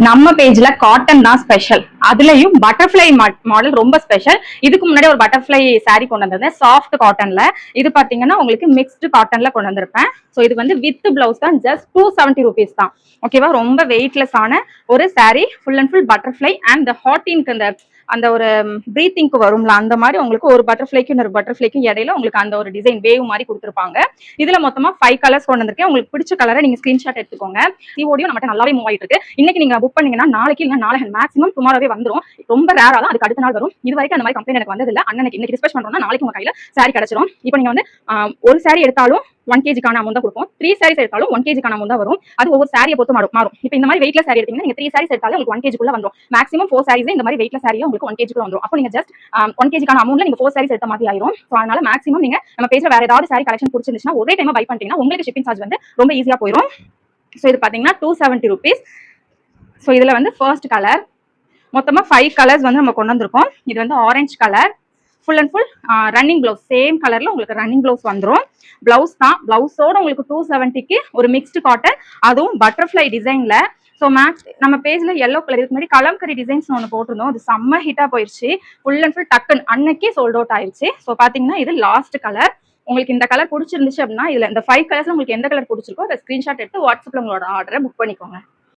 நம்ம பேஜ்ல காட்டன் தான் ஸ்பெஷல். அதுலயும் பட்டர்ஃப்ளை மாடல் ரொம்ப ஸ்பெஷல். இதுக்கு முன்னாடி ஒரு பட்டர்ஃப்ளை சாரி கொண்டு வந்திருந்தேன் சாஃப்ட் காட்டன்ல. இது பாத்தீங்கன்னா உங்களுக்கு மிக்ஸ்டு காட்டன்ல கொண்டு வந்திருப்பேன். ஸோ இது வந்து வித் பிளவுஸ் தான், ஜஸ்ட் 270 rupees தான். ஓகேவா, ரொம்ப வெயிட்லெஸ் ஆன ஒரு sari, full and full butterfly and ஹாட்டிங்க்கு அந்த ஒரு பிரீத்திங்க்கு வரும்ல, அந்த மாதிரி உங்களுக்கு ஒரு பட்டர்ஃப்ளைக்கும் இன்னொரு பட்டர்ஃப்ளைக்கும் இடையில உங்களுக்கு அந்த ஒரு டிசைன் வேவ் மாதிரி கொடுத்துருப்பாங்க. இதுல மொத்தமா 5 கலர்ஸ் கொண்டு வந்திருக்கேன். உங்களுக்கு பிடிச்ச கலரை நீங்க ஸ்கிரீன்ஷாட் எடுத்துக்கோங்க. சிஓடியும் நம்மகிட்ட நல்லாவே மூவ் ஆயிட்டு இருக்கு. இன்னைக்கு நீங்க புக் பண்ணீங்கன்னா நாளைக்கு இல்ல நாளை மேக்ஸிமம் டுமாரோவே வந்துரும். ரொம்ப ரேரா தான் அதுக்கு அடுத்த நாள் வரும். இது வரைக்கும் அந்த மாதிரி கம்ப்ளைண்ட் எனக்கு வந்தது இல்ல. அன்னைக்கு இன்னைக்கு டிஸ்பேச் பண்றோம்னா நாளைக்கு உங்க கையில சாரி கிடைச்சிரும். இப்போ நீங்க வந்து ஒரு சாரி எடுத்தாலும் 1 kg அமௌண்ட் தான் கொடுப்போம். 3 sarees எடுத்தாலும் 1 kg அமௌண்ட் தான் வரும். அது ஒவ்வொரு சாரியை பொறுத்து மாறும். இப்போ இந்த மாதிரி வெயிட்ல சாரி எடுத்தீங்கன்னா நீங்க 3 sarees எடுத்தாலும் உங்களுக்கு 1 kg குள்ள வந்துரும். மேக்ஸிமம் 4 sarees இந்த மாதிரி வெயிட்ல சாரியா உங்களுக்கு 1 kg குள்ள வந்துரும். அப்போ நீங்க ஜஸ்ட் 1 kg அமௌண்ட்ல நீங்க 4 sarees எடுத்த மாதிரி ஆயிரும். ஸோ அதனால மேக்ஸிமம் நீங்க நம்ம பேஜ்ல வேற ஏதாவது சாரி கலெக்ஷன் பிடிச்சிருந்துச்சுன்னா ஒரே டைமா பை பண்ணிட்டீங்கன்னா உங்களுக்கு ஷிப்பிங் சார்ஜ் வந்து ரொம்ப ஈஸியா போயிடும். ஸோ இது பாத்தீங்கன்னா 270 rupees. ஸோ இதுல வந்து ஃபர்ஸ்ட் கலர் மொத்தமா 5 கலர்ஸ் வந்து நம்ம கொண்டு வந்திருக்கோம். இது வந்து orange colour, full and full running blouse, same கலர்ல உங்களுக்கு ரன்னிங் பிளவுஸ் வந்துடும். பிளவுஸ் தான், பிளவுஸோட உங்களுக்கு 270க்கு ஒரு மிக்ஸ்டு காட்டன், அதுவும் பட்டர்ஃப்ளை டிசைன்ல. ஸோ மேக்ஸ் நம்ம பேஜ்ல எல்லோ கலர், இதுக்கு முன்னாடி கலம்கரி டிசைன்ஸ் ஒன்று போட்டிருந்தோம். அது செம்ம ஹிட்டா போயிடுச்சு. ஃபுல் அண்ட் ஃபுல் டக்குன்னு அன்னைக்கே சோல்ட் அவுட் ஆயிடுச்சு. ஸோ பாத்தீங்கன்னா இது லாஸ்ட் கலர். உங்களுக்கு இந்த கலர் பிடிச்சிருந்துச்சு அப்படின்னா இதுல இந்த 5 கலர்ஸ்ல உங்களுக்கு எந்த கலர் பிடிச்சிருக்கோ அதை ஸ்கிரீன்ஷாட் எடுத்து வாட்ஸ்அப்ல உங்களோட ஆர்டரை புக் பண்ணிக்கோங்க.